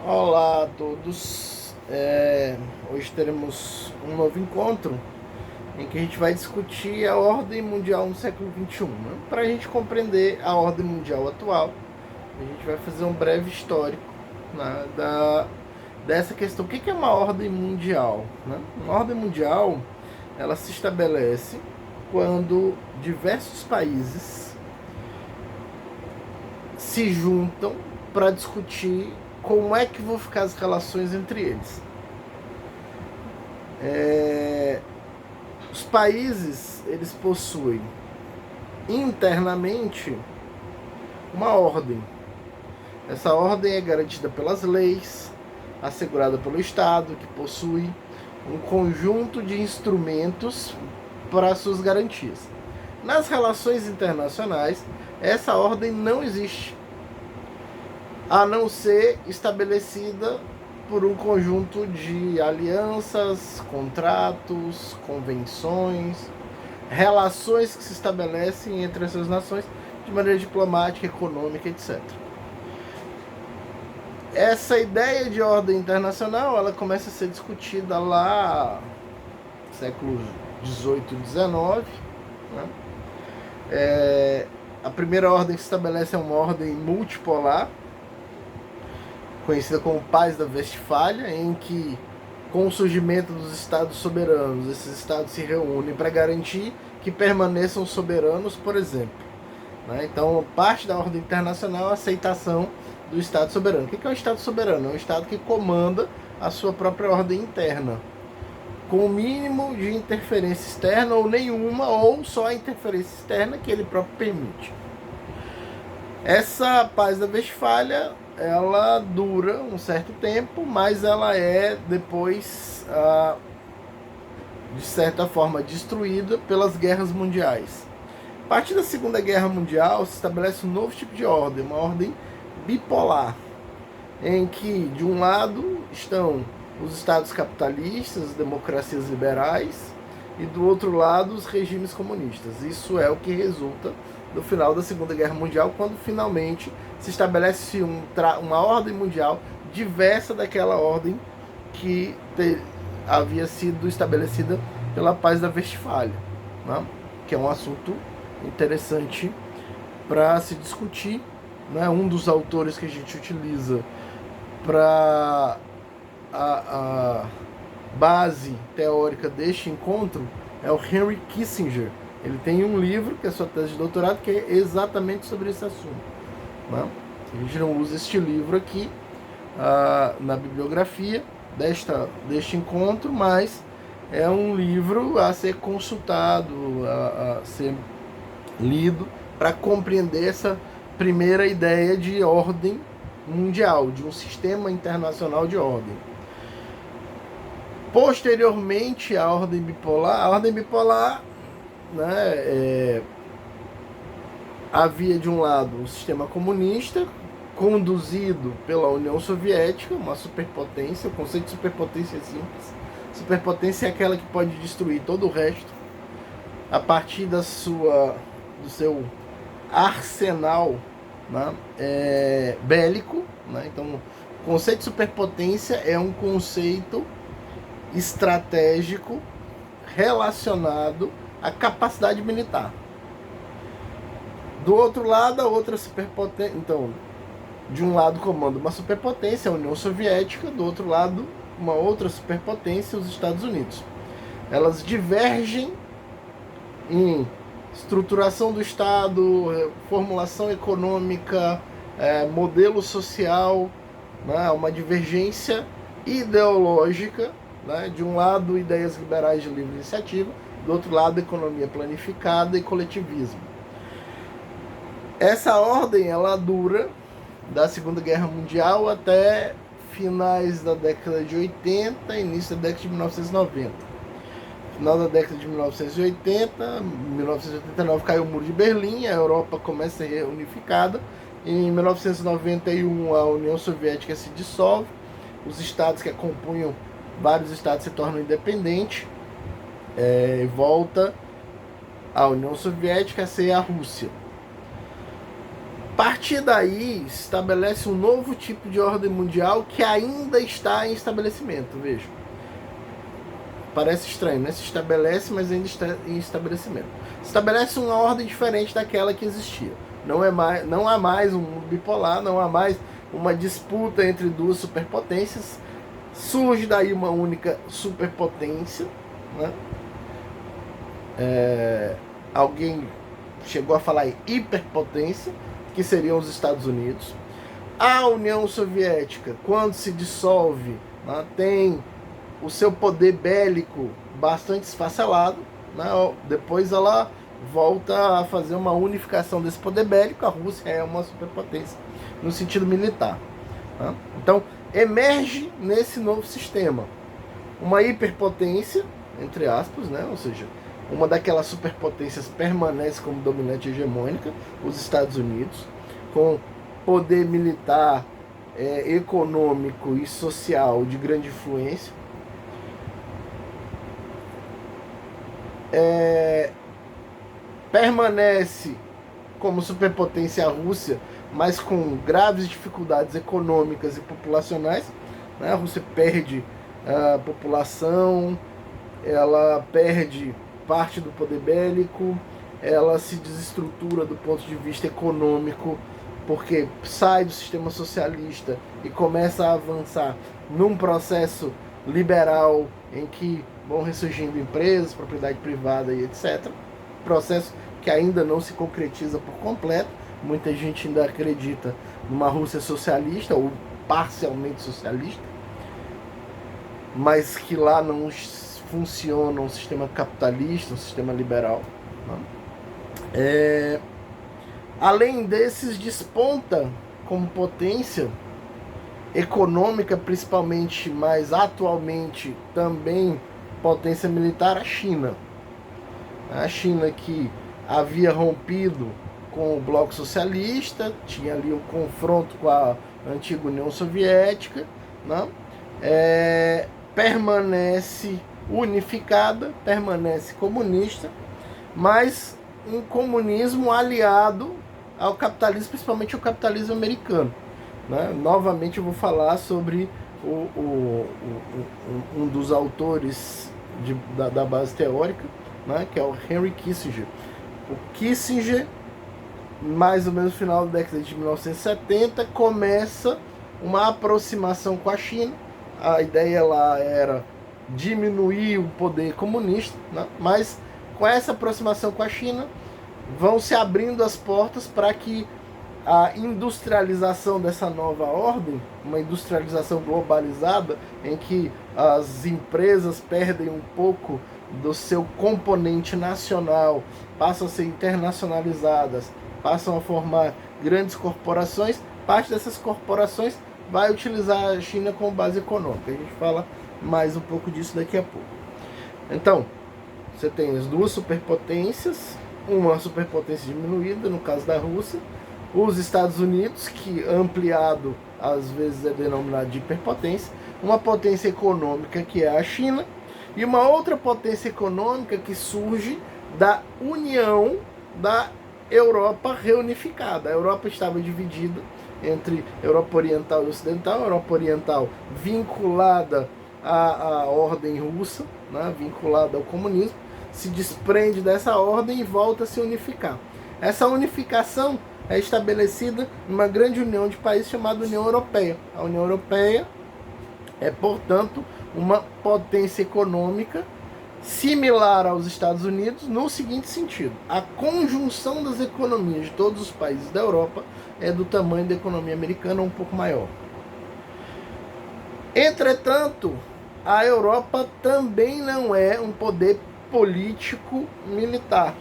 Olá a todos. Hoje teremos um novo encontro em que a gente vai discutir a ordem mundial no século XXI. Né? Para a gente compreender a ordem mundial atual, a gente vai fazer um breve histórico, né, dessa questão. O que é uma ordem mundial? Né? Uma ordem mundial ela se estabelece quando diversos países se juntam para discutir como é que vão ficar as relações entre eles. Os países eles possuem internamente uma ordem. Essa ordem é garantida pelas leis, assegurada pelo Estado, que possui um conjunto de instrumentos para suas garantias. Nas relações internacionais, essa ordem não existe, a não ser estabelecida por um conjunto de alianças, contratos, convenções, relações que se estabelecem entre essas nações de maneira diplomática, econômica, etc. Essa ideia de ordem internacional ela começa a ser discutida lá no século XVIII e XIX. Né? A primeira ordem que se estabelece é uma ordem multipolar, conhecida como Paz da Westfália, em que, com o surgimento dos estados soberanos, esses estados se reúnem para garantir que permaneçam soberanos, por exemplo. Né? Então, parte da ordem internacional é a aceitação do Estado soberano. O que é um Estado soberano? É um Estado que comanda a sua própria ordem interna, com o mínimo de interferência externa ou nenhuma, ou só a interferência externa que ele próprio permite. Essa Paz da Westfália ela dura um certo tempo, mas ela é depois, de certa forma, destruída pelas guerras mundiais. A partir da Segunda Guerra Mundial se estabelece um novo tipo de ordem, uma ordem bipolar, em que de um lado estão os estados capitalistas, as democracias liberais, e do outro lado os regimes comunistas. Isso é o que resulta do final da Segunda Guerra Mundial, quando finalmente se estabelece uma ordem mundial diversa daquela ordem que havia sido estabelecida pela Paz da Westfália, né? Que é um assunto interessante para se discutir. Né? Um dos autores que a gente utiliza para a base teórica deste encontro é o Henry Kissinger. Ele tem um livro, que é a sua tese de doutorado, que é exatamente sobre esse assunto. Né? A gente não usa este livro aqui na bibliografia deste encontro, mas é um livro a ser consultado, a ser lido, para compreender essa primeira ideia de ordem mundial, de um sistema internacional de ordem. Posteriormente à ordem bipolar, né, havia de um lado um sistema comunista conduzido pela União Soviética, uma superpotência. O conceito de superpotência é simples. Superpotência é aquela que pode destruir todo o resto a partir do seu arsenal, né, bélico. Né? Então, o conceito de superpotência é um conceito estratégico relacionado à capacidade militar. Do outro lado, a outra superpotência. Então, de um lado comanda uma superpotência, a União Soviética, do outro lado, uma outra superpotência, os Estados Unidos. Elas divergem em estruturação do Estado, formulação econômica, modelo social, né? Uma divergência ideológica. Né? De um lado, ideias liberais de livre iniciativa, do outro lado, economia planificada e coletivismo. Essa ordem ela dura da Segunda Guerra Mundial até finais da década de 80, início da década de 1990. Final da década de 1980, 1989 caiu o Muro de Berlim, a Europa começa a ser reunificada. Em 1991 a União Soviética se dissolve, os estados que a compunham, vários estados se tornam independentes, volta a União Soviética a ser a Rússia. partir daí, estabelece um novo tipo de ordem mundial que ainda está em estabelecimento, veja. Parece estranho, né? Se estabelece, mas ainda está em estabelecimento. Estabelece uma ordem diferente daquela que existia. Não há mais um mundo bipolar, não há mais uma disputa entre duas superpotências. Surge daí uma única superpotência, né? Alguém chegou a falar em hiperpotência, que seriam os Estados Unidos. A União Soviética, quando se dissolve, né, tem o seu poder bélico bastante esfacelado, né? Depois ela volta a fazer uma unificação desse poder bélico. A Rússia é uma superpotência no sentido militar, né? Então emerge nesse novo sistema uma hiperpotência, entre aspas, né? Ou seja, uma daquelas superpotências permanece como dominante hegemônica, os Estados Unidos, com poder militar, econômico e social de grande influência. Permanece como superpotência a Rússia, mas com graves dificuldades econômicas e populacionais, né? A Rússia perde a população, ela perde parte do poder bélico, ela se desestrutura do ponto de vista econômico, porque sai do sistema socialista e começa a avançar num processo liberal em que vão ressurgindo empresas, propriedade privada e etc. Processo que ainda não se concretiza por completo. Muita gente ainda acredita numa Rússia socialista ou parcialmente socialista, mas que lá não funciona um sistema capitalista, um sistema liberal, né? Além desses, desponta como potência econômica, principalmente, mas atualmente também potência militar, a China. A China que havia rompido com o bloco socialista, tinha ali um confronto com a antiga União Soviética, né? Permanece unificada, permanece comunista, mas um comunismo aliado ao capitalismo, principalmente ao capitalismo americano, né? Novamente eu vou falar sobre um dos autores da base teórica, né? Que é o Henry Kissinger. O Kissinger, mais ou menos no final da década de 1970, começa uma aproximação com a China. A ideia lá era diminuir o poder comunista, né? Mas com essa aproximação com a China, vão se abrindo as portas para que a industrialização dessa nova ordem, uma industrialização globalizada, em que as empresas perdem um pouco do seu componente nacional, passam a ser internacionalizadas, passam a formar grandes corporações. Parte dessas corporações vai utilizar a China como base econômica. A gente fala mais um pouco disso daqui a pouco. Então, você tem as duas superpotências, uma superpotência diminuída, no caso da Rússia, os Estados Unidos, que ampliado às vezes é denominado de hiperpotência, uma potência econômica que é a China, e uma outra potência econômica que surge da união da Europa reunificada. A Europa estava dividida entre Europa Oriental e Ocidental, a Europa Oriental vinculada à ordem russa, né, vinculada ao comunismo, se desprende dessa ordem e volta a se unificar. Essa unificação é estabelecida numa grande união de países chamada União Europeia. A União Europeia é, portanto, uma potência econômica similar aos Estados Unidos no seguinte sentido: a conjunção das economias de todos os países da Europa é do tamanho da economia americana, um pouco maior. Entretanto, a Europa também não é um poder político militar.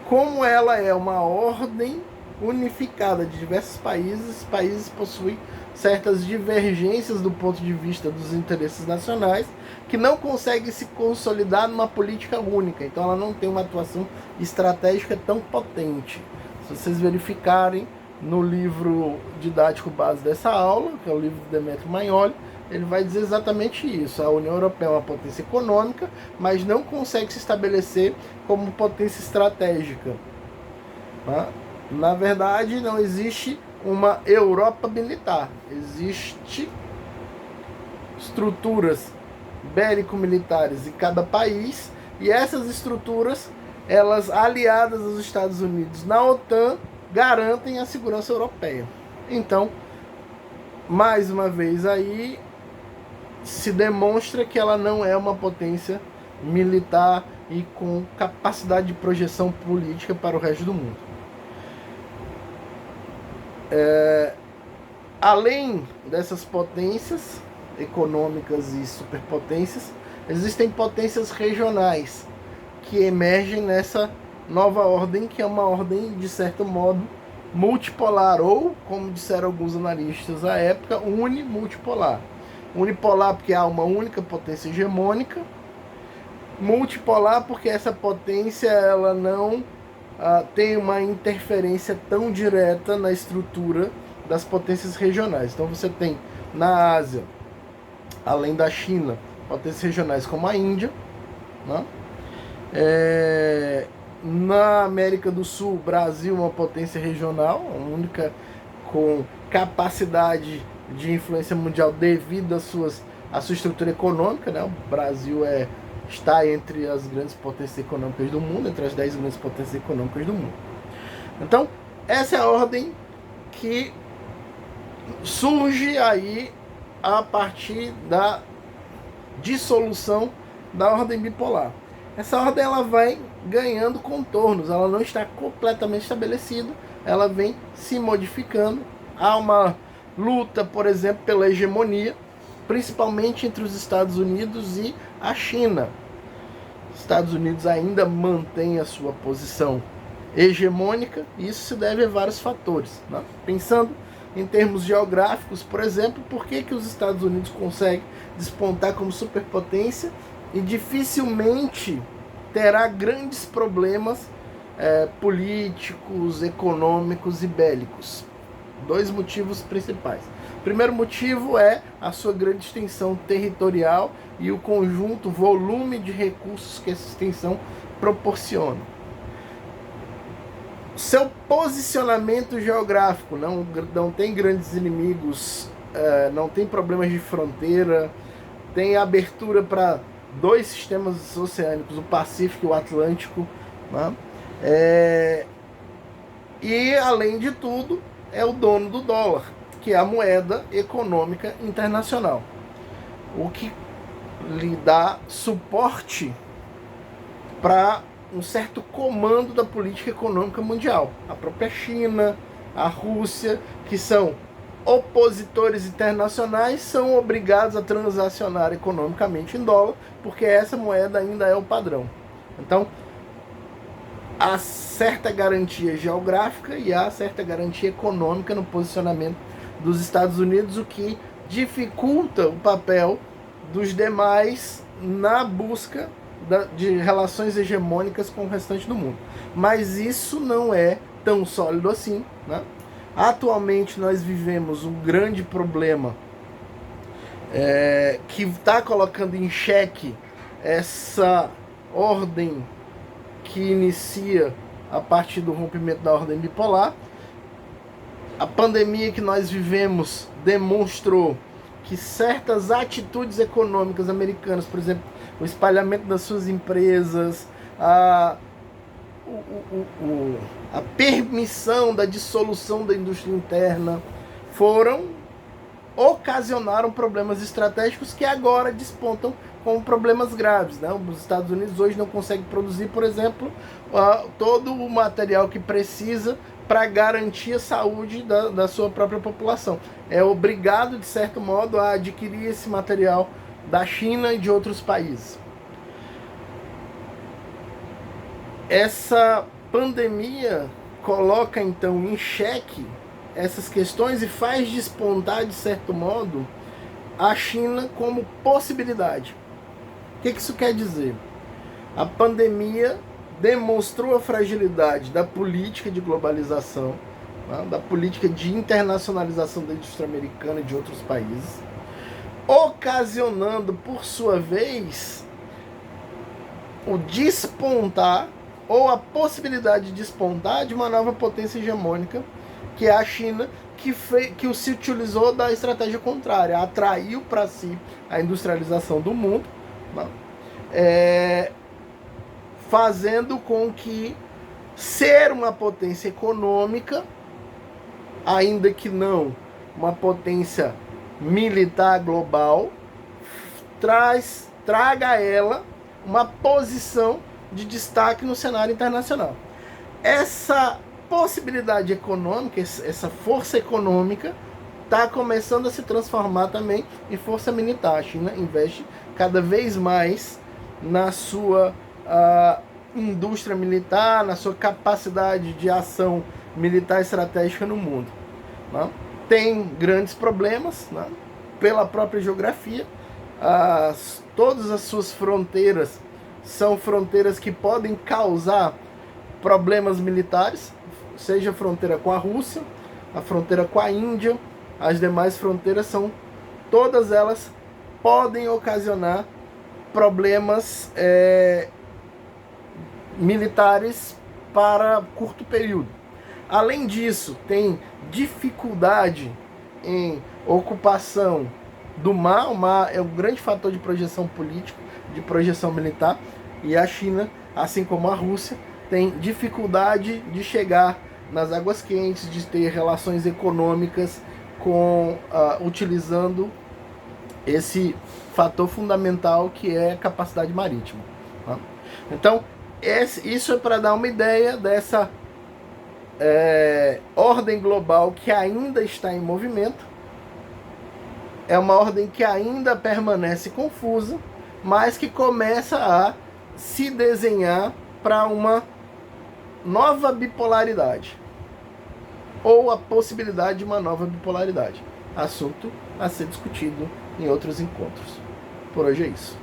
Como ela é uma ordem unificada de diversos países, os países possuem certas divergências do ponto de vista dos interesses nacionais, que não conseguem se consolidar numa política única. Então ela não tem uma atuação estratégica tão potente. Se vocês verificarem no livro didático base dessa aula, que é o livro de Demetrio Magnoli, ele vai dizer exatamente isso. A União Europeia é uma potência econômica, mas não consegue se estabelecer como potência estratégica, né? Na verdade, não existe uma Europa militar. Existem estruturas bélico-militares em cada país, e essas estruturas, elas aliadas aos Estados Unidos na OTAN, garantem a segurança europeia. Então, mais uma vez aí, se demonstra que ela não é uma potência militar e com capacidade de projeção política para o resto do mundo. Além dessas potências econômicas e superpotências, existem potências regionais que emergem nessa nova ordem, que é uma ordem, de certo modo, multipolar, ou, como disseram alguns analistas à época, unimultipolar. Unipolar porque há uma única potência hegemônica, multipolar porque essa potência ela não tem uma interferência tão direta na estrutura das potências regionais. Então você tem na Ásia, além da China, potências regionais como a Índia, né? Na América do Sul, Brasil, uma potência regional, a única com capacidade de influência mundial devido à sua estrutura econômica, né? O Brasil está entre as grandes potências econômicas do mundo, entre as 10 grandes potências econômicas do mundo. Então, essa é a ordem que surge aí a partir da dissolução da ordem bipolar. Essa ordem ela vai ganhando contornos, ela não está completamente estabelecida, ela vem se modificando. Há uma luta, por exemplo, pela hegemonia, principalmente entre os Estados Unidos e a China. Os Estados Unidos ainda mantém a sua posição hegemônica, e isso se deve a vários fatores, né? Pensando em termos geográficos, por exemplo, por que os Estados Unidos conseguem despontar como superpotência e dificilmente terá grandes problemas políticos, econômicos e bélicos? Dois motivos principais. O primeiro motivo é a sua grande extensão territorial e o conjunto, volume de recursos que essa extensão proporciona. Seu posicionamento geográfico, não tem grandes inimigos, não tem problemas de fronteira, tem abertura para 2 sistemas oceânicos, o Pacífico e o Atlântico, né? E, além de tudo, é o dono do dólar, que é a moeda econômica internacional, o que lhe dá suporte para um certo comando da política econômica mundial. A própria China, a Rússia, que são opositores internacionais, são obrigados a transacionar economicamente em dólar, porque essa moeda ainda é o padrão. Então, há certa garantia geográfica e há certa garantia econômica no posicionamento dos Estados Unidos, o que dificulta o papel dos demais na busca de relações hegemônicas com o restante do mundo. Mas isso não é tão sólido assim, né? Atualmente nós vivemos um grande problema que está colocando em xeque essa ordem que inicia a partir do rompimento da ordem bipolar. A pandemia que nós vivemos demonstrou que certas atitudes econômicas americanas, por exemplo, o espalhamento das suas empresas, a permissão da dissolução da indústria interna, ocasionaram problemas estratégicos que agora despontam como problemas graves, né? Os Estados Unidos hoje não conseguem produzir, por exemplo, todo o material que precisa para garantir a saúde da sua própria população. É obrigado, de certo modo, a adquirir esse material da China e de outros países. Essa pandemia coloca, então, em xeque essas questões e faz despontar, de certo modo, a China como possibilidade. O que isso quer dizer? A pandemia demonstrou a fragilidade da política de globalização, né, da política de internacionalização da indústria americana e de outros países, ocasionando, por sua vez, o despontar ou a possibilidade de despontar de uma nova potência hegemônica, que é a China, que se utilizou da estratégia contrária, atraiu para si a industrialização do mundo, fazendo com que ser uma potência econômica, ainda que não uma potência militar global, traga a ela uma posição de destaque no cenário internacional. Essa possibilidade econômica, essa força econômica, está começando a se transformar também em força militar. A China investe cada vez mais na sua indústria militar, na sua capacidade de ação militar estratégica no mundo. Né? Tem grandes problemas, né? Pela própria geografia. Todas as suas fronteiras são fronteiras que podem causar problemas militares, seja a fronteira com a Rússia, a fronteira com a Índia, as demais fronteiras todas elas podem ocasionar problemas militares para curto período. Além disso, tem dificuldade em ocupação do mar. O mar é um grande fator de projeção política, de projeção militar, e a China, assim como a Rússia, tem dificuldade de chegar nas águas quentes, de ter relações econômicas utilizando esse fator fundamental que é a capacidade marítima. Tá? Então, isso é para dar uma ideia dessa ordem global que ainda está em movimento. É uma ordem que ainda permanece confusa, mas que começa a se desenhar para uma nova bipolaridade, ou a possibilidade de uma nova bipolaridade. Assunto a ser discutido em outros encontros. Por hoje é isso.